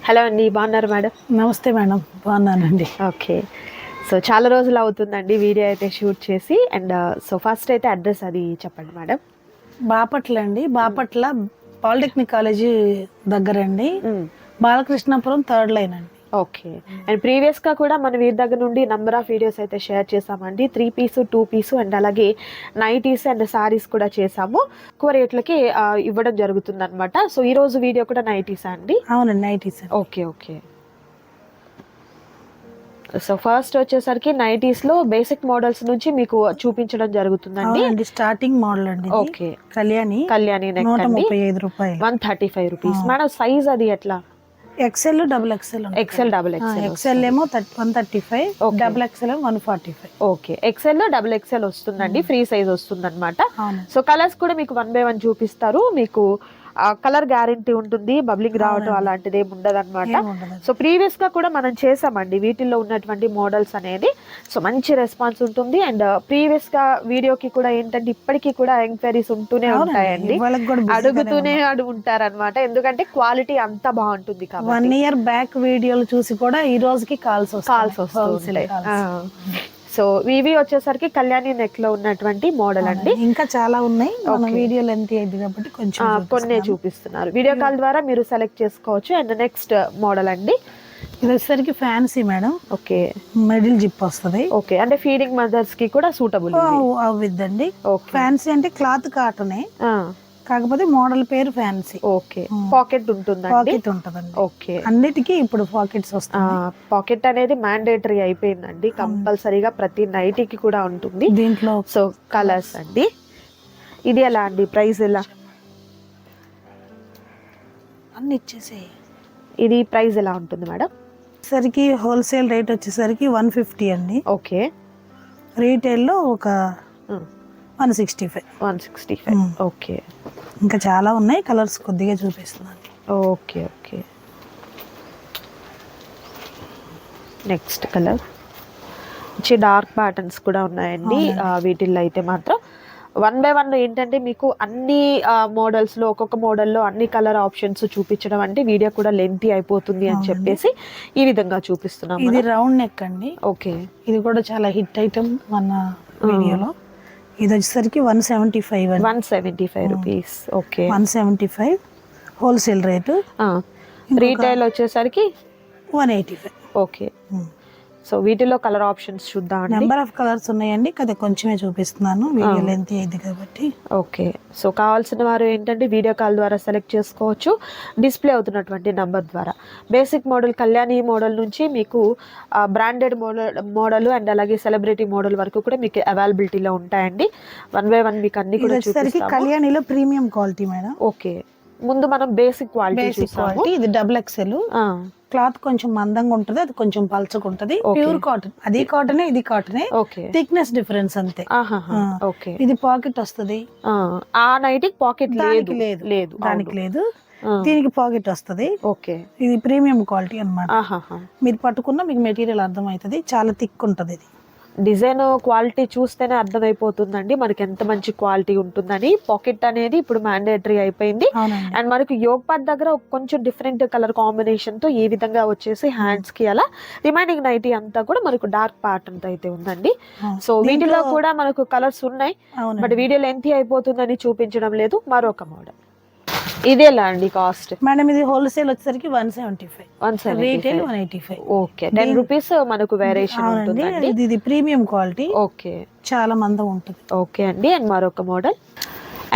Hello అండి, బాగున్నారు madam? నమస్తే మేడం, బాగున్నానండి. ఓకే. సో చాలా రోజులు అవుతుందండి వీడియో అయితే షూట్ చేసి. అండ్ సో ఫస్ట్ అయితే అడ్రస్ అది చెప్పండి మేడం. బాపట్ల అండి, బాపట్ల పాలిటెక్నిక్ కాలేజీ దగ్గరండి. బాలకృష్ణాపురం 3rd లైన్ అండి. ఓకే. అండ్ ప్రీవియస్గా కూడా మన వీరి దగ్గర నుండి నంబర్ ఆఫ్ వీడియోస్ అయితే షేర్ చేసామండి. 3 పీసు 2 పీసు అండ్ అలాగే నైటీస్ అండ్ సారీస్ కూడా చేసాము. ఎక్కువ రేట్లకి ఇవ్వడం జరుగుతుంది అనమాట. సో ఈ రోజు వీడియో కూడా నైటీసా అండి? అవునండి, nighties. Okay okay. So first వచ్చేసరికి నైటీస్లో బేసిక్ మోడల్స్ నుంచి మీకు చూపించడం జరుగుతుందండి. స్టార్టింగ్ మోడల్ అండి. ఓకే. కళ్యాణి నెక్ అండి, 135 రూపాయలు. 135 రూపీస్. మేడం సైజ్ అది ఎట్లా? XL double XL. ఎక్సెల్ ఏమో 135, double XL 145. Okay. XL double XL వస్తుందండి, ఫ్రీ సైజ్ వస్తుంది అనమాట. సో కలర్స్ కూడా మీకు 1 by 1 చూపిస్తారు. మీకు కలర్ గ్యారంటీ ఉంటుంది, బబ్లింగ్ రావటం అలాంటిది ఏమి ఉండదు అనమాట. సో ప్రీవియస్ గా కూడా మనం చేసామండి వీటిల్లో ఉన్నటువంటి మోడల్స్ అనేది. సో మంచి రెస్పాన్స్ ఉంటుంది. అండ్ ప్రీవియస్ గా వీడియోకి కూడా ఏంటంటే ఇప్పటికీ కూడా ఎంక్వైరీస్ ఉంటూనే ఉంటాయండి, అడుగుతూనే ఉంటారు అనమాట. ఎందుకంటే క్వాలిటీ అంత బాగుంటుంది కాబట్టి. 1 year బ్యాక్ వీడియోలు చూసి కూడా ఈ రోజుకి కాల్స్ వస్తాయి. సో ఇవి వచ్చేసరికి కళ్యాణి నెక్ లో ఉన్నటువంటి మోడల్ అండి. ఇంకా చాలా ఉన్నాయి, మన వీడియో లెంత్ అయింది కాబట్టి కొంచెం కొన్నే చూపిస్తున్నారు. వీడియో కాల్ ద్వారా మీరు సెలెక్ట్ చేసుకోవచ్చు. అండ్ నెక్స్ట్ మోడల్ అండి, ఇది వచ్చేసరికి fancy madam. Okay. Middle zip వస్తుంది. ఓకే, అంటే ఫీడింగ్ మదర్స్ కి కూడా సూటబుల్ అవుద్దండి. ఫ్యాన్సీ అంటే క్లాత్ కాటనే, కాకపోతే మోడల్ పేరు ఫ్యాన్సీ. ఓకే. పాకెట్ ఉంటుందండి? పాకెట్ ఉంటుందండి. ఓకే. అన్నిటికీ ఇప్పుడు పాకెట్స్ వస్తాయి. పాకెట్ అనేది మ్యాండేటరీ అయిపోయిందండి, కంపల్సరీగా ప్రతి నైటీకి కూడా ఉంటుంది దీంట్లో. సో కలర్స్ అండి. ఇది ఎలా అండి, ప్రైస్ ఎలా? అన్ని ఇచ్చేసి. ఇది ప్రైస్ ఎలా ఉంటుంది మేడం? సరికి హోల్సేల్ రేట్ వచ్చేసరికి 150 అండి. ఓకే. రీటైల్లో ఒక 165. ఓకే. ఇంకా చాలా ఉన్నాయి, కలర్స్ కొద్దిగా చూపిస్తున్నాను. Okay okay. నెక్స్ట్ కలర్ వచ్చి డార్క్ ప్యాటర్న్స్ కూడా ఉన్నాయండి. వీటిల్లో అయితే మాత్రం 1 by 1 ఏంటంటే మీకు అన్ని మోడల్స్లో ఒక్కొక్క మోడల్లో అన్ని కలర్ ఆప్షన్స్ చూపించడం అంటే వీడియో కూడా లెంతీ అయిపోతుంది అని చెప్పేసి ఈ విధంగా చూపిస్తున్నాం. ఇది రౌండ్ నెక్ అండి. ఓకే. ఇది కూడా చాలా హిట్ ఐటమ్ మన వీడియోలో. ఇది వచ్చేసరికి 175 rupees. Okay. 175 wholesale rate. Retail వచ్చేసరికి 185. ఓకే. సో వీటిలో కలర్ ఆప్షన్స్ చూద్దాం. నెంబర్ ఆఫ్ కలర్స్ ఉన్నాయండి, కదా కొంచెమే చూపిస్తున్నాను, వీడియో లెంత్ అయింది కాబట్టి. ఓకే. సో కావాల్సిన వారు ఏంటంటే వీడియో కాల్ ద్వారా సెలెక్ట్ చేసుకోవచ్చు, డిస్ప్లే అవుతున్నటువంటి నంబర్ ద్వారా. బేసిక్ మోడల్ కళ్యాణి మోడల్ నుంచి మీకు బ్రాండెడ్ మోడల్ అండ్ అలాగే సెలబ్రిటీ మోడల్ వరకు కూడా మీకు అవైలబిలిటీలో ఉంటాయండి. 1 by 1 మీకు అన్ని కూడా చూపిస్తాము. కళ్యాణిలో ప్రీమియం క్వాలిటీ మేడం. ఓకే. ముందు మనం బేసిక్ క్వాలిటీ చూసాము. ఇది డబుల్ ఎక్సెల్. క్లాత్ కొంచెం మందంగా ఉంటది, అది కొంచెం పల్చగా ఉంటది. ప్యూర్ కాటన్, అది కాటనే ఇది కాటనే, థిక్నెస్ డిఫరెన్స్ అంతే. ఇది పాకెట్ వస్తుంది. ఆ నైట్ పాకెట్ లేదు, దానికి లేదు, దీనికి పాకెట్ వస్తుంది. ఓకే. ఇది ప్రీమియం క్వాలిటీ అన్నమాట. మీరు పట్టుకున్న మీకు మెటీరియల్ అర్థం అవుతుంది, చాలా థిక్ ఉంటది. ఇది డిజైన్ క్వాలిటీ చూస్తేనే అర్థమైపోతుందండి మనకి ఎంత మంచి క్వాలిటీ ఉంటుందని. పాకెట్ అనేది ఇప్పుడు మ్యాండేటరీ అయిపోయింది. అండ్ మనకు యోగ్ పార్ట్ దగ్గర కొంచెం డిఫరెంట్ కలర్ కాంబినేషన్ తో ఈ విధంగా వచ్చేసి హ్యాండ్స్ కి అలా. రిమైనింగ్ నైటీ అంతా కూడా మనకు డార్క్ ప్యాటర్న్ తో అయితే ఉందండి. సో వీటిలో కూడా మనకు కలర్స్ ఉన్నాయి, బట్ వీడియో లెంతీ అయిపోతుందని చూపించడం లేదు. మరొక మోడల్ ఇది ఎలా అండి కాస్ట్? మేడం ఇది హోల్సేల్ వచ్చేసరికి 175, రీటైల్ 185. ఓకే. 10 రూపీస్ మనకు వేరియేషన్ ఉంటుందండి. ఇది ప్రీమియం క్వాలిటీ. ఓకే. చాలా మందం ఉంటుంది. ఓకే అండి. అండ్ మరొక మోడల్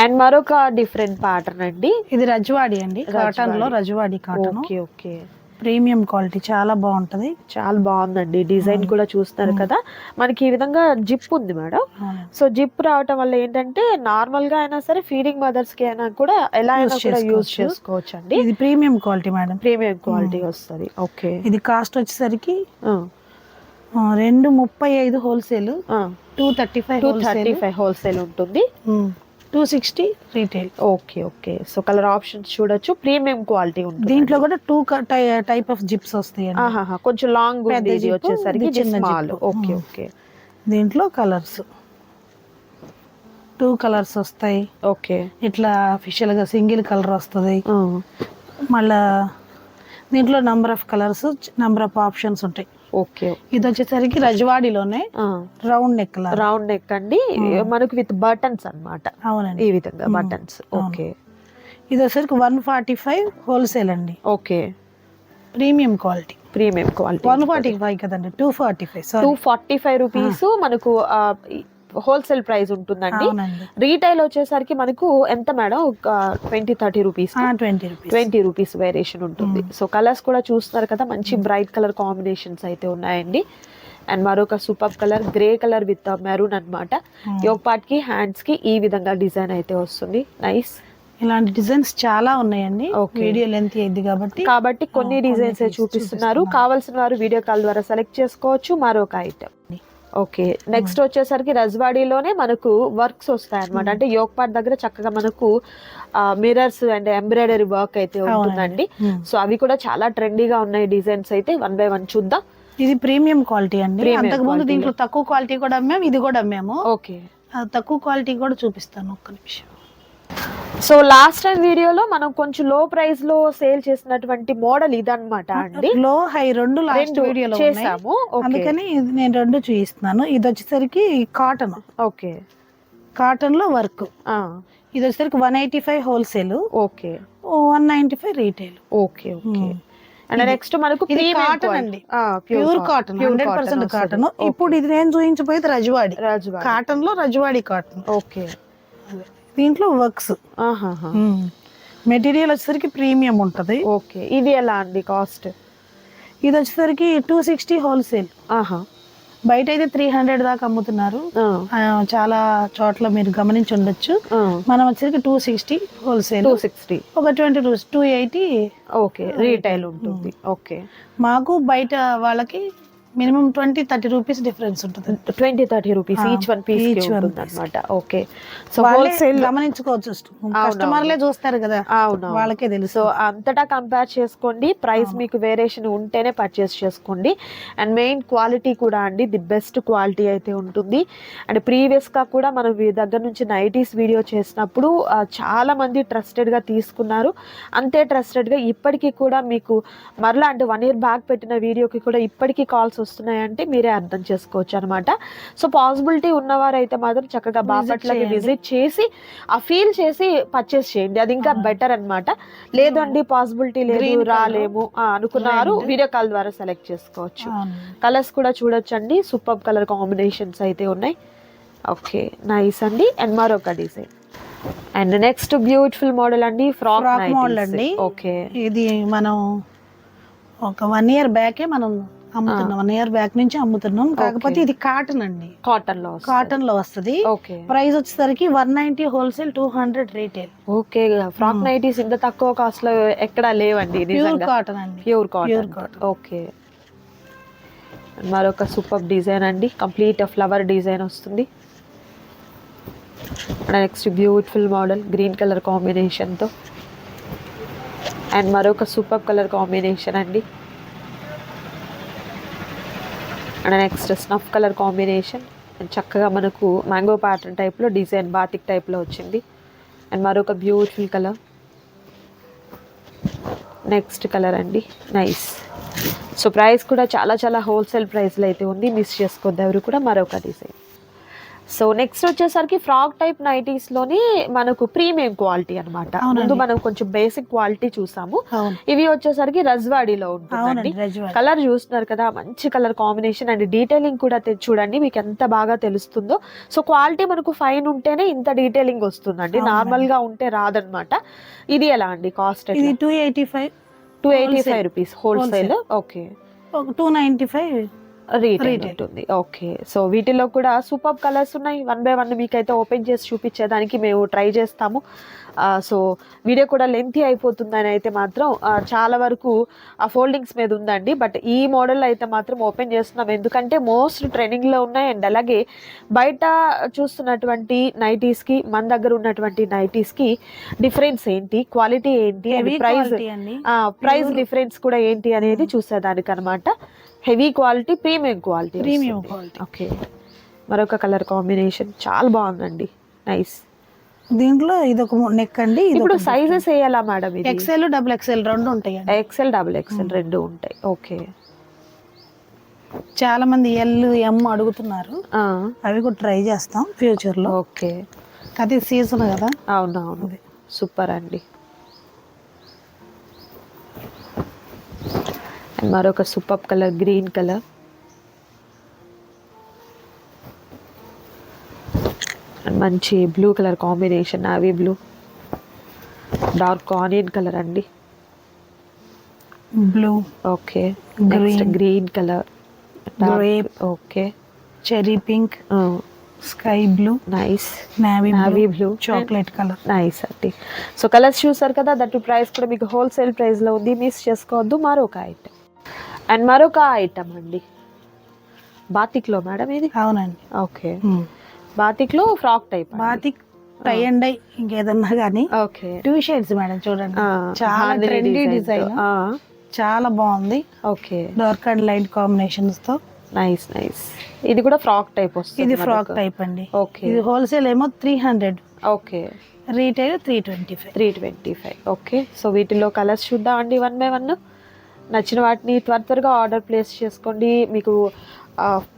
అండ్ మరొక డిఫరెంట్ ప్యాటర్న్ అండి. ఇది రజ్వాడి అండి, కాటన్ లో Rajwadi cotton. Okay okay. Premium quality, చాలా బాగుంటది. చాలా బాగుందండి. డిజైన్ కూడా చూస్తున్నారు కదా, మనకి ఈ విధంగా జిప్ ఉంది మేడం. సో జిప్ రావటం వల్ల ఏంటంటే నార్మల్ గా అయినా సరే ఫీడింగ్ మదర్స్ కి అయినా కూడా ఎలా అయినా కూడా యూజ్ చేసుకోవచ్చు అండి. ఇది premium quality madam, premium quality వస్తుంది. ఓకే. ఇది కాస్ట్ వచ్చేసరికి 235 హోల్సేల్, 235 హోల్సేల్ ఉంటుంది, 260 retail. Okay okay. So colour options చూడొచ్చు, ప్రీమియం క్వాలిటీ ఉంటుంది. దీంట్లో కూడా 2 టైప్ ఆఫ్ జిప్స్ వస్తాయి. కొంచెం లాంగ్ వచ్చేసరికి స్మాల్. Okay okay. దీంట్లో కలర్స్ 2 కలర్స్ వస్తాయి. ఓకే. ఇట్లా అఫీషియల్ గా సింగిల్ కలర్ వస్తుంది. మళ్ళా దీంట్లో number of colours, number of options ఉంటాయి. ఓకే. ఇది వచ్చేసరికి రజవాడిలోనే రౌండ్ నెక్ అండి, మనకు విత్ బటన్స్ అన్నమాట. అవునండి, ఈ విధంగా బటన్స్. ఓకే. ఇది వచ్చేసరికి 145 హోల్సేల్ అండి. ఓకే. Premium quality. 145 కదండి, 245 రూపీస్ మనకు హోల్సేల్ ప్రైస్ ఉంటుందండి. రీటైల్ వచ్చేసరికి మనకు ఎంత మేడం, 20-30 రూపీస్, 20 రూపీస్ వేరియేషన్ ఉంటుంది. సో కలర్స్ కూడా చూస్తున్నారు కదా, మంచి బ్రైట్ కలర్ కాంబినేషన్స్ అయితే ఉన్నాయండి. అండ్ మరొక super colour grey colour with maroon అన్నమాట. యోక్ పార్ట్ కి, హ్యాండ్స్ కి ఈ విధంగా డిజైన్ అయితే వస్తుంది. నైస్. ఇలాంటి డిజైన్స్ చాలా ఉన్నాయండి. వీడియో లెంత్ అయింది కాబట్టి కొన్ని డిజైన్స్ చూపిస్తున్నారు. కావాల్సిన వారు వీడియో కాల్ ద్వారా సెలెక్ట్ చేసుకోవచ్చు. మరొక ఐటమ్. ఓకే. నెక్స్ట్ వచ్చేసరికి రజ్వాడీలోనే మనకు వర్క్స్ వస్తాయి అనమాట. అంటే యోక్ పార్ట్ దగ్గర చక్కగా మనకు మిరర్స్ అండ్ ఎంబ్రాయిడరీ వర్క్ అయితే ఉంటుందండి. సో అవి కూడా చాలా ట్రెండీగా ఉన్నాయి డిజైన్స్ అయితే. 1 by 1 చూద్దాం. ఇది ప్రీమియం క్వాలిటీ అండి. అంతకుముందు దీంట్లో తక్కువ క్వాలిటీ కూడా అమ్మాము, ఇది కూడా అమ్మాము. ఓకే. తక్కువ క్వాలిటీ కూడా చూపిస్తాను, ఒక్క నిమిషం. సో లాస్ట్ టైం వీడియోలో మనం కొంచెం లో ప్రైస్ లో సేల్ చేసినటువంటి మోడల్ ఇదన్నమాట అండి. లో హై రెండు లాస్ట్ వీడియోలో చేసాము, అందుకని నేను రెండు చూపిస్తున్నాను. ఇది వచ్చేసరికి కాటన్. ఓకే. కాటన్ లో వర్క్. ఇది వచ్చేసరికి 185 wholesale. Okay. 195 retail. Okay. Okay. And next మనకు కాటన్ అండి, ప్యూర్ కాటన్, 100% కాటన్. ఇప్పుడు ఇది నేను చూపించబోయేది రజవాడి కాటన్ లో, రజవాడి కాటన్. ఓకే. దీంట్లో వర్క్స్. మెటీరియల్ వచ్చేసరికి ప్రీమియం ఉంటది. ఓకే. ఇది ఎలా అండి కాస్ట్? ఇది వచ్చేసరికి 260 హోల్సేల్. బయట అయితే 300 దాకా అమ్ముతున్నారు. చాలా చోట్ల మీరు గమనించి ఉండొచ్చు. మనం వచ్చేసరికి 260 హోల్సేల్, 260 ఒక 20 రూపీస్, 280 ఓకే రీటైల్ ఉంటుంది. ఓకే. మాకు బయట వాళ్ళకి మినిమం 20-30 రూపీస్ డిఫరెన్స్ ఉంటుంది. 20-30 రూపీస్ ఈచ్ వన్ పీస్ అన్నమాట. ఓకే. సో హోల్సేల్ గమనించుకోవచ్చు, కస్టమర్లే చూస్తారు కదా, అవును, వాళ్ళకే తెలుసు. సో అంతటా కంపేర్ చేసుకోండి, ప్రైస్ మీకు వేరియేషన్ ఉంటేనే పర్చేస్ చేసుకోండి. అండ్ మెయిన్ క్వాలిటీ కూడా అండి, ది బెస్ట్ క్వాలిటీ అయితే ఉంటుంది. అండ్ ప్రీవియస్ గా కూడా మనం దగ్గర నుంచి నైటీస్ వీడియో చేసినప్పుడు చాలా మంది ట్రస్టెడ్ గా తీసుకున్నారు. అంతే ట్రస్టెడ్ గా ఇప్పటికీ కూడా మీకు మరలా అంటే 1 year బ్యాక్ పెట్టిన వీడియోకి కూడా ఇప్పటికీ కాల్స్ వస్తున్నాయంటే మీరే అర్థం చేసుకోవచ్చు అనమాట. సో పాసిబిలిటీ ఉన్నవారు అయితే మాత్రం చక్కగా బాపట్లకి విజిట్ చేసి ఆ ఫీల్ చేసి పర్చేస్ చేయండి, అది ఇంకా బెటర్ అన్నమాట. లేదు అండి పాసిబిలిటీ లేదు, రాలేము అనుకున్నారు, వీడియో కాల్ ద్వారా సెలెక్ట్ చేసుకోవచ్చు. కలర్స్ కూడా చూడొచ్చండి, సూపర్ కలర్ కాంబినేషన్స్ అయితే ఉన్నాయి. ఓకే, నైస్ అండి. అండ్ మరొక design. And next beautiful model అండి, ఫ్రాక్ మోడల్ అండి. ఓకే. ఇది మనం ఒక 1 year బ్యాకే మనం అమ్ముతున్నాం, 1 year బ్యాక్ నుంచి అమ్ముతున్నాం. కాకపోతే ఇది కాటన్ అండి, కాటన్ లో వస్తుంది. ప్రైస్ వచ్చేసరికి 190 wholesale, 200 retail. Okay. Frock nighties ఇంత తక్కువ కాస్ట్ లో ఎక్కడా లేవండి. ప్యూర్ కాటన్ అండి, ప్యూర్ కాటన్. ఓకే. మరొక సూపర్ డిజైన్ అండి, కంప్లీట్ ఫ్లవర్ డిజైన్ వస్తుంది. Next beautiful model green colour combination తో. అండ్ మరొక సూపర్ కలర్ కాంబినేషన్ అండి. And next snuff colour combination. And చక్కగా మనకు మ్యాంగో ప్యాటర్న్ టైప్లో డిజైన్ బాతిక్ టైప్లో వచ్చింది. అండ్ మరొక బ్యూటిఫుల్ కలర్. నెక్స్ట్ కలర్ అండి, నైస్. సో ప్రైస్ కూడా చాలా చాలా హోల్సేల్ ప్రైస్లో అయితే ఉంది, మిస్ చేసుకోవద్దు ఎవరు కూడా. మరొక డిజైన్. సో నెక్స్ట్ వచ్చేసరికి ఫ్రాక్ టైప్ నైటీస్ లోని మనకు ప్రీమియం క్వాలిటీ అన్నమాట. ముందు మనం కొంచెం బేసిక్ క్వాలిటీ చూసాము, ఇవి వచ్చేసరికి రజ్వాడీలో ఉంటుందండి. కలర్ చూస్తున్నారు కదా, మంచి కలర్ కాంబినేషన్. అండ్ డీటెయిలింగ్ కూడా చూడండి మీకు ఎంత బాగా తెలుస్తుందో. సో క్వాలిటీ మనకు ఫైన్ ఉంటేనే ఇంత డీటెయిలింగ్ వస్తుందండి, నార్మల్ గా ఉంటే రాదనమాట. ఇది ఎలా అండి cost? 285 rupees wholesale. Okay. 295 retail ఉంటుంది. ఓకే. సో వీటిలో కూడా సూపర్ కలర్స్ ఉన్నాయి. 1 by 1 మీకైతే ఓపెన్ చేసి చూపించేదానికి మేము ట్రై చేస్తాము. సో వీడియో కూడా లెంతీ అయిపోతుందని అయితే మాత్రం చాలా వరకు ఆ ఫోల్డింగ్స్ మీద ఉందండి. బట్ ఈ మోడల్ అయితే మాత్రం ఓపెన్ చేస్తున్నాం, ఎందుకంటే మోస్ట్ ట్రెండింగ్లో ఉన్నాయి. అండ్ అలాగే బయట చూస్తున్నటువంటి నైటీస్కి మన దగ్గర ఉన్నటువంటి నైటీస్కి డిఫరెన్స్ ఏంటి, క్వాలిటీ ఏంటి, ప్రైస్ డిఫరెన్స్ కూడా ఏంటి అనేది చూసేదానికి అనమాట. Heavy quality, premium quality. Premium okay. మరొక కలర్ కాంబినేషన్ చాలా బాగుందండి, నైస్. దీంట్లో ఇది ఒక నెక్ అండి. ఇప్పుడు సైజెస్ వేయాలా మేడం? ఇది ఎక్సెల్ డబుల్ ఎక్సెల్ రెండు ఉంటాయండి. ఎక్సెల్ డబుల్ ఎక్సెల్ రెండు ఉంటాయి. ఓకే. చాలా మంది ఎల్ ఎం అడుగుతున్నారు, అవి కూడా ట్రై చేస్తాం ఫ్యూచర్ లో. ఓకే. అది సీజన్ కదా. అవునవును, సూపర్ అండి. మరొక సూపర్ కలర్, గ్రీన్ కలర్. మంచి blue colour combination, navy blue, dark onion colour అండి. Blue. Okay. Next green colour, grape. Okay. Cherry pink, sky blue, nice, navy blue, chocolate colour. Nice అండి. So colours చూసారు కదా, that price కూడా మీకు wholesale price లో ఉంది, miss చేసుకోవద్దు. మరొక ఐటమ్ అండ్ మరొక ఐటమ్ అండి, బాతిక్ లో మేడం ఇది. అవునండి. ఓకే. బాతిక్ లో frock type. Batik tie and dye ఇంకేదన్నా కానీ. ఓకే. 2 షేడ్స్ మేడం, చూడండి చాలా ట్రెండీ డిజైన్, చాలా బాగుంది. Okay. Dark and light combinations తో. Nice nice. ఇది కూడా ఫ్రాక్ టైప్ వస్తుంది. ఇది ఫ్రాక్ టైప్ అండి. ఓకే. ఇది హోల్సేల్ ఏమో 300. ఓకే. రీటైల్ 325. 325. ఓకే. సో వీటిలో కలర్స్ చూద్దాం అండి, 1 by 1. నచ్చిన వాటిని త్వరగా ఆర్డర్ ప్లేస్ చేసుకోండి. మీకు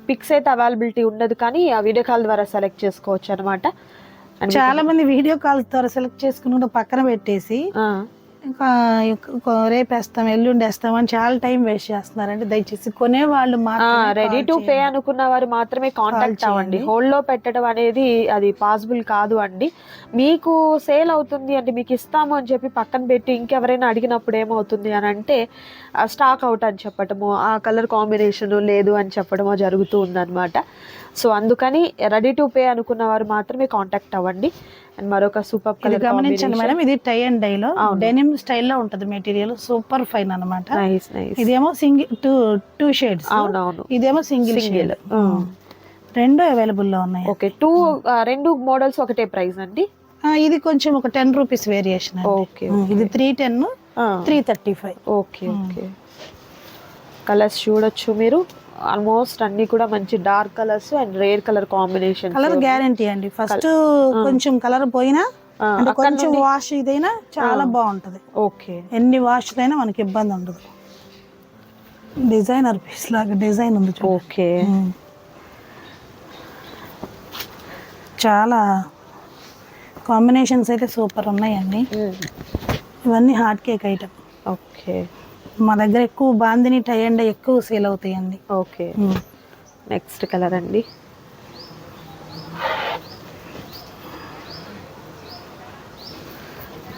పిక్స్ అయితే అవైలబిలిటీ ఉండదు, కానీ ఆ వీడియో కాల్ ద్వారా సెలెక్ట్ చేసుకోవచ్చు అనమాట. చాలా మంది వీడియో కాల్ ద్వారా సెలెక్ట్ చేసుకుని పక్కన పెట్టేసి ఇంకా రేపు వేస్తాం, ఎల్లుండి వేస్తాం అని చాలా టైం వేస్ట్ చేస్తున్నారండి. దయచేసి కొనేవాళ్ళు రెడీ టు పే అనుకున్న వారు మాత్రమే కాంటాక్ట్ అవ్వండి. హోల్డ్ లో పెట్టడం అనేది అది పాసిబుల్ కాదు అండి. మీకు సేల్ అవుతుంది అంటే, మీకు ఇస్తాము అని చెప్పి పక్కన పెట్టి ఇంకెవరైనా అడిగినప్పుడు ఏమవుతుంది అని అంటే, స్టాక్ అవుట్ అని చెప్పడము, ఆ కలర్ కాంబినేషన్ లేదు అని చెప్పడమో జరుగుతూ ఉందన్నమాట. సో అందుకని రెడీ టు పే అనుకున్న వారు మాత్రమే కాంటాక్ట్ అవ్వండి. అండ్ మరొక సూపర్ కలర్ గమనించండి మేడం, ఇది టై అండ్ డై లో డెనిమ్ స్టైల్లో ఉంటది మెటీరియల్, సూపర్ ఫైన్ అన్నమాట. ఇదేమో సింగిల్ 2 షేడ్స్. అవునవును. ఇదేమో సింగిల్. రెండు అవైలబుల్ లో ఉన్నాయి. ఓకే. రెండు మోడల్స్ ఒకటే ప్రైస్ అండి. ఇది కొంచెం ఒక 10 రూపీస్ వేరియేషన్. ఓకే. ఇది 310, 335. ఓకే. ఓకే. కలర్స్ చూడొచ్చు మీరు, ఆల్మోస్ట్ అన్ని కూడా మంచి dark colours and rare colour combination. Colour guarantee అండి. ఫస్ట్ కొంచెం కలర్ పోయినా అంటే కొంచెం వాష్ ఇదైనా చాలా బాగుంటది. ఓకే. ఎన్ని వాష్ అయినా మనకి ఇబ్బంది ఉండదు. డిజైనర్ పీస్ లాగా డిజైన్ ఉంది. ఓకే. చాలా కాంబినేషన్స్ అయితే సూపర్ ఉన్నాయండి. ఇవన్నీ హాట్ కేక్ ఐటమ్. ఓకే. మా దగ్గర ఎక్కువ బాందిని టై అండ్ ఎక్కువ సేల్ అవుతాయండి. ఓకే. నెక్స్ట్ కలర్ అండి,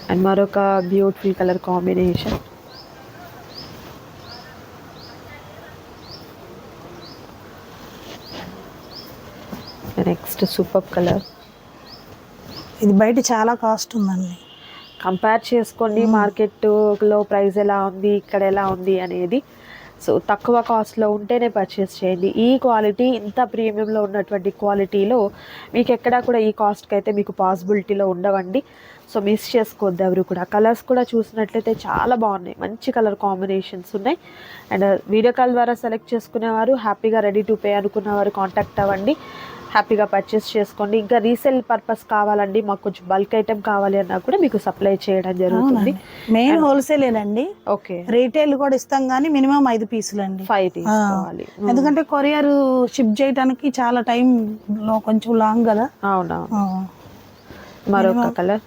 అండ్ మరొక beautiful colour combination. Next super colour. ఇది బయట చాలా కాస్ట్ ఉందండి. కంపేర్ చేసుకోండి మార్కెట్లో ప్రైస్ ఎలా ఉంది, ఇక్కడ ఎలా ఉంది అనేది. సో తక్కువ కాస్ట్లో ఉంటేనే పర్చేస్ చేయండి. ఈ క్వాలిటీ, ఇంత ప్రీమియంలో ఉన్నటువంటి క్వాలిటీలో మీకు ఎక్కడా కూడా ఈ కాస్ట్కి అయితే మీకు పాసిబిలిటీలో ఉండవండి. సో మిస్ చేసుకోవద్దు ఎవరు కూడా. కలర్స్ కూడా చూసినట్లయితే చాలా బాగున్నాయి, మంచి కలర్ కాంబినేషన్స్ ఉన్నాయి. అండ్ వీడియో కాల్ ద్వారా సెలెక్ట్ చేసుకునేవారు, హ్యాపీగా రెడీ టు పే అనుకున్నవారు కాంటాక్ట్ అవ్వండి, హ్యాపీగా పర్చేస్ చేసుకోండి. ఇంకా రీసేల్ పర్పస్ కావాలండి, మాకు కొంచెం బల్క్ ఐటమ్ కావాలి అన్నా కూడా మీకు సప్లై చేయడం జరుగుతుంది. మెయిన్ హోల్సేలేనండి. ఓకే. రీటైల్ కూడా ఇస్తాం, కానీ మినిమం 5 పీసులు అండి. 5 తీసుకోవాలి. ఎందుకంటే కొరియర్ షిప్ చేయడానికి చాలా టైం కొంచెం లాంగ్ కదా. అవునా. మరొక కలర్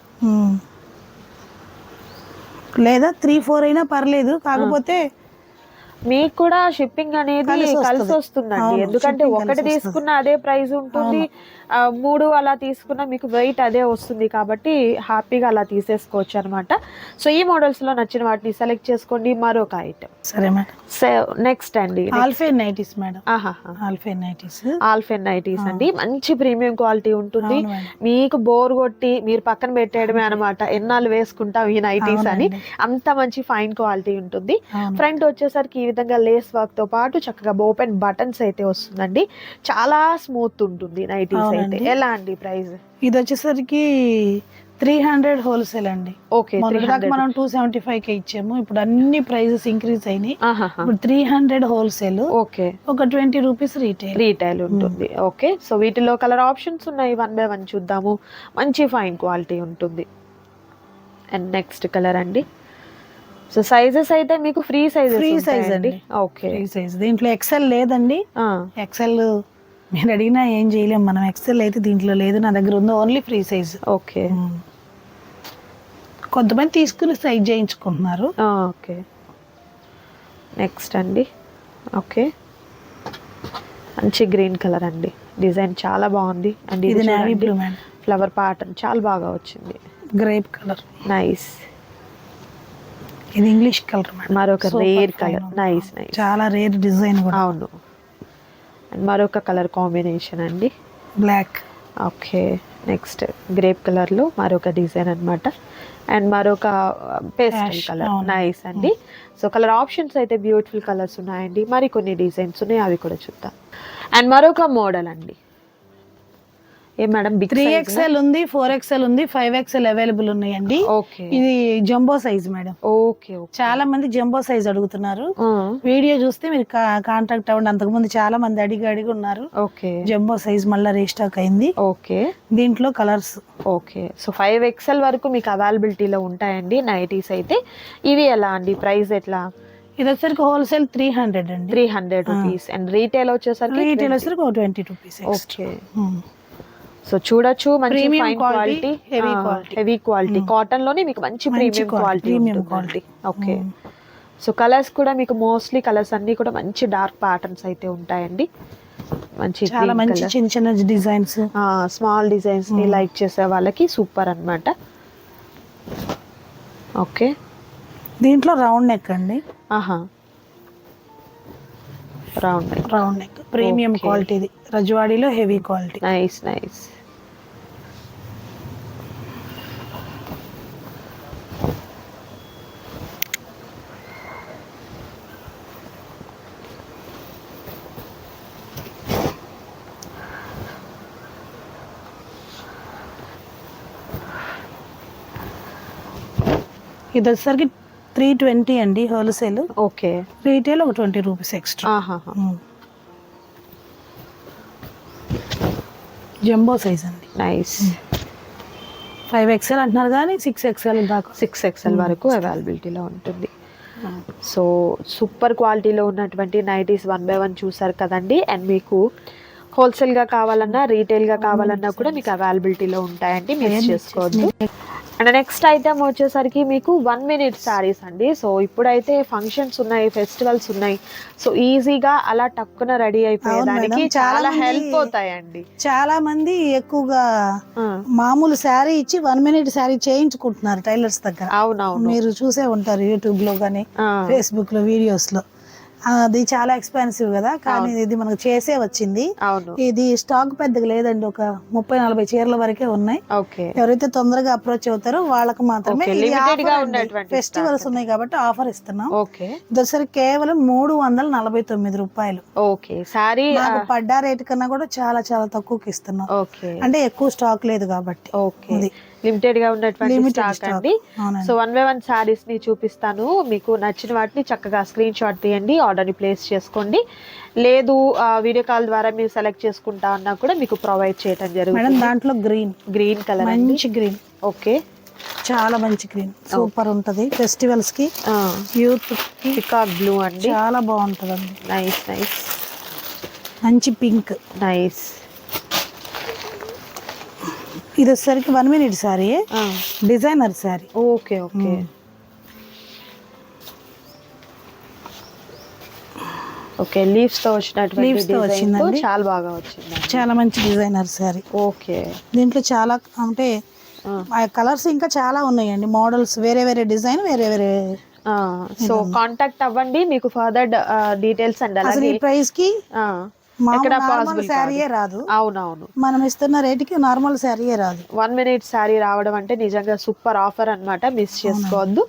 లేదా 3-4 అయినా పర్లేదు, కాకపోతే మీకు కూడా షిప్పింగ్ అనేది కలిసి వస్తుందండి. ఎందుకంటే ఒకటి తీసుకున్న అదే ప్రైస్ ఉంటుంది, 3 అలా తీసుకున్న మీకు వెయిట్ అదే వస్తుంది, కాబట్టి హ్యాపీగా అలా తీసేసుకోవచ్చు అనమాట. సో ఈ మోడల్స్ లో నచ్చిన వాటిని సెలెక్ట్ చేసుకోండి. మరొక ఐటమ్. సరే మేడం. నెక్స్ట్ అండి, alpine nighties madam. Alpine nighties అండి, మంచి ప్రీమియం క్వాలిటీ ఉంటుంది. మీకు బోర్ కొట్టి మీరు పక్కన పెట్టేయడమే అనమాట, ఎన్నాళ్ళు వేసుకుంటాం ఈ నైటీస్ అని, అంత మంచి ఫైన్ క్వాలిటీ ఉంటుంది. ఫ్రంట్ వచ్చేసరికి ఈ విధంగా లేస్ వర్క్ తో పాటు చక్కగా ఓపెన్ బటన్స్ అయితే వస్తుందండి. చాలా స్మూత్ ఉంటుంది నైటీస్ అయితే. ఎలా అండి ప్రైస్? ఇది వచ్చేసరికి 300 హోల్సేల్ అండి. ఓకే, మొదటిదాకా మనం 275 కి ఇచ్చాము, ఇప్పుడు అన్ని ప్రైజెస్ ఇంక్రీజ్ అయినాయి. ఇప్పుడు 300 హోల్సేల్, ఓకే, ఒక 20 రూపీస్ రీటైల్ ఉంటుంది. ఓకే, సో వీటిలో కలర్ ఆప్షన్స్ ఉన్నాయి, 1 బై 1 చూద్దాము. మంచి ఫైన్ క్వాలిటీ ఉంటుంది. అండ్ నెక్స్ట్ కలర్ అండి. సో సైజెస్ అయితే మీకు ఫ్రీ సైజ్ అండి. Okay, free size. దీంట్లో ఎక్సెల్ లేదండి. ఎక్సెల్ మీరు అడిగినా ఏం చేయలేం మనం. ఎక్సెల్ అయితే దీంట్లో లేదు, నా దగ్గర ఉంది ఓన్లీ ఫ్రీ సైజ్. ఓకే, కొంతమంది తీసుకుని సైజ్ చేయించుకుంటున్నారు. ఓకే, నెక్స్ట్ అండి. ఓకే, మంచి గ్రీన్ కలర్ అండి, డిజైన్ చాలా బాగుంది. అండ్ ఇది navy blue ma'am, flower pattern చాలా బాగా వచ్చింది. Grape colour, nice. ఇది ఇంగ్లీష్ కలర్, మరొక రేర్ కలర్, నైస్ నైస్, చాలా రేర్ డిజైన్ కూడా. అవును. అండ్ మరొక కలర్ కాంబినేషన్ అండి, black. Okay, next grape colour లో మరొక డిజైన్ అన్నమాట. అండ్ మరొక పేస్టల్ కలర్, నైస్ అండి. సో కలర్ ఆప్షన్స్ అయితే బ్యూటిఫుల్ కలర్స్ ఉన్నాయండి, మరి కొన్ని డిజైన్స్ ఉన్నాయి, అవి కూడా చూద్దాం. అండ్ మరొక మోడల్ అండి. ఏ మేడం, 3XL ఉంది, 4XL ఉంది, 5XL అవైలబుల్ ఉన్నాయండి. ఓకే, ఇది జంబో సైజ్ మేడం. ఓకే, చాలా మంది జంబో సైజ్ అడుగుతున్నారు. వీడియో చూస్తే మీరు కాంటాక్ట్ అవ్వండి. అంతకుముందు చాలా మంది అడిగి ఉన్నారు. ఓకే, జంబో సైజ్ మళ్ళీ రీస్టాక్ అయింది. ఓకే, దీంట్లో కలర్స్. ఓకే, సో 5XL వరకు మీకు అవైలబిలిటీలో ఉంటాయండి నైటీస్ అయితే. ఇవి ఎలా అండి, ప్రైస్ ఎట్లా? ఇది వచ్చేసరికి హోల్సేల్ 300 అండి, 300 రూపీస్. అండ్ రీటైల్ వచ్చేసరికి 20 రూపీస్. ఓకే, సో చూడొచ్చు, మంచి fine quality, heavy quality, cotton లోనే మీకు మంచి premium quality. Okay, so colours కూడా మీకు మోస్ట్లీ కలర్స్ అన్ని కూడా మంచి డార్క్ ప్యాటర్న్స్ అయితే ఉంటాయండి. మంచి చాలా మంచి చిన్న చిన్న డిజైన్స్, స్మాల్ డిజైన్స్ ని లైక్ చేసే వాళ్ళకి సూపర్ అన్నమాట. ఓకే, దీంట్లో రౌండ్ నెక్ అండి. రౌండ్ నెక్ ప్రీమియం క్వాలిటీ, రజవాడీలో హెవీ క్వాలిటీ. Nice nice. ఇది వచ్చేసరికి 320 అండి హోల్సేల్. ఓకే, రీటైల్ ఒక 20 రూపీస్ ఎక్స్ట్రా. జంబో సైజ్ అండి, నైస్. 5XL అంటున్నారు కానీ 6XL దాకా, 6XL వరకు అవైలబిలిటీలో ఉంటుంది. సో సూపర్ క్వాలిటీలో ఉన్నటువంటి నైటీస్ 1 బై 1 చూసారు కదండి. అండ్ మీకు హోల్సేల్గా కావాలన్నా రీటైల్గా కావాలన్నా కూడా మీకు అవైలబిలిటీలో ఉంటాయండి, మిస్ చేసుకోవద్దు. అండ్ నెక్స్ట్ ఐటమ్ వచ్చేసరికి మీకు 1 minute శారీస్ అండి. సో ఇప్పుడైతే ఫంక్షన్స్ ఉన్నాయి, ఫెస్టివల్స్ ఉన్నాయి, సో ఈజీగా అలా టక్కున రెడీ అయిపోయేదానికి చాలా హెల్ప్ అవుతాయండి. చాలా మంది ఎక్కువగా మామూలు శారీ ఇచ్చి 1 minute శారీ చేయించుకుంటున్నారు టైలర్స్ దగ్గర. అవునవును, మీరు చూసే ఉంటారు యూట్యూబ్ లో కానీ ఫేస్బుక్ లో వీడియోస్ లో. అది చాలా ఎక్స్పెన్సివ్ కదా, కానీ ఇది మనకు చేసే వచ్చింది. ఇది స్టాక్ పెద్దగా లేదండి, ఒక 30-40 చీరల వరకే ఉన్నాయి. ఎవరైతే తొందరగా అప్రోచ్ అవుతారో వాళ్ళకి మాత్రమే. ఫెస్టివల్స్ ఉన్నాయి కాబట్టి ఆఫర్ ఇస్తున్నాం. దసరా కేవలం 349 రూపాయలు. పడ్డా రేట్ కన్నా కూడా చాలా చాలా తక్కువకి ఇస్తున్నాం, అంటే ఎక్కువ స్టాక్ లేదు కాబట్టి. లిమిటెడ్ గా ఉన్నటువంటి స్టాక్ అండి. సో 1 బై 1 సారీస్ ని చూపిస్తాను, మీకు నచ్చిన వాటిని చక్కగా స్క్రీన్ షాట్ తీయండి, ఆర్డర్ ని ప్లేస్ చేసుకోండి. లేదు వీడియో కాల్ ద్వారా మీరు సెలెక్ట్ చేసుకుంటా అన్నా కూడా మీకు ప్రొవైడ్ చేయడం జరుగుతుంది. దాంట్లో గ్రీన్ కలర్, మంచి గ్రీన్. ఓకే, చాలా మంచి గ్రీన్, సూపర్ ఉంటది ఫెస్టివల్స్ కి, యూత్ కి. పికాక్ బ్లూ అండి, చాలా బాగుంటదండి. Nice nice. మంచి పింక్, నైస్. ఇది వచ్చేసరికి 1 minute sari, designer sari. Okay okay, okay, leaves తో వచ్చినటువంటి చాలా బాగా వచ్చింది, చాలా మంచి డిజైనర్ శారీ. ఓకే, దీంట్లో చాలా అంటే కలర్స్ ఇంకా చాలా ఉన్నాయండి, మోడల్స్ వేరే వేరే డిజైన్, వేరే వేరే. సో కాంటాక్ట్ అవ్వండి, మీకు ఫర్దర్ డీటెయిల్స్ అండ్ అలాగే ఈ ప్రైస్ కి శారీయే రాదు. అవునవును, మనం ఇస్తున్న రేటుకి నార్మల్ శారీయే రాదు. 1 minute శారీ రావడం అంటే నిజంగా సూపర్ ఆఫర్ అన్నమాట, మిస్ చేసుకోవద్దు.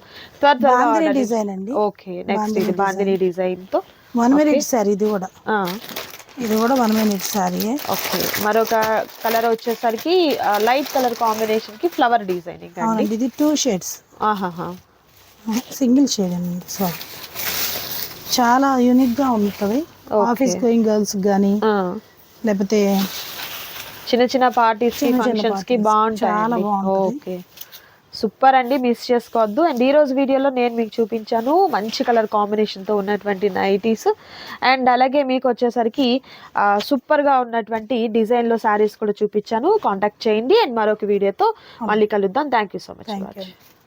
డిజైన్ అండి. ఓకే, నెక్స్ట్ ఇది బాందిని డిజైన్ తో 1 minute శారీ. ఇది కూడా ఇది కూడా 1 minute సారీ. ఓకే, మరొక కలర్ వచ్చేసరికి లైట్ కలర్ కాంబినేషన్ కి ఫ్లవర్ డిజైనింగ్ అండి. అవునండి, ఇది 2 shades. ఆహాహా. సింగిల్ షేడ్ అండి. సారీ, చాలా యూనిక్ గా ఉంటుంది. ఆఫీస్ గోయింగ్ గర్ల్స్ కానీ లేకపోతే చిన్న చిన్న పార్టీస్ కి ఫంక్షన్స్ కి బాగుంటాయి. ఓకే, సూపర్ అండి, మిస్ చేసుకోవద్దు. అండ్ ఈ రోజు వీడియోలో నేను మీకు చూపించాను మంచి కలర్ కాంబినేషన్తో ఉన్నటువంటి నైటీస్. అండ్ అలాగే మీకు వచ్చేసరికి సూపర్గా ఉన్నటువంటి డిజైన్లో శారీస్ కూడా చూపించాను. కాంటాక్ట్ చేయండి. అండ్ మరొక వీడియోతో మళ్ళీ కలుద్దాం. Thank you so much.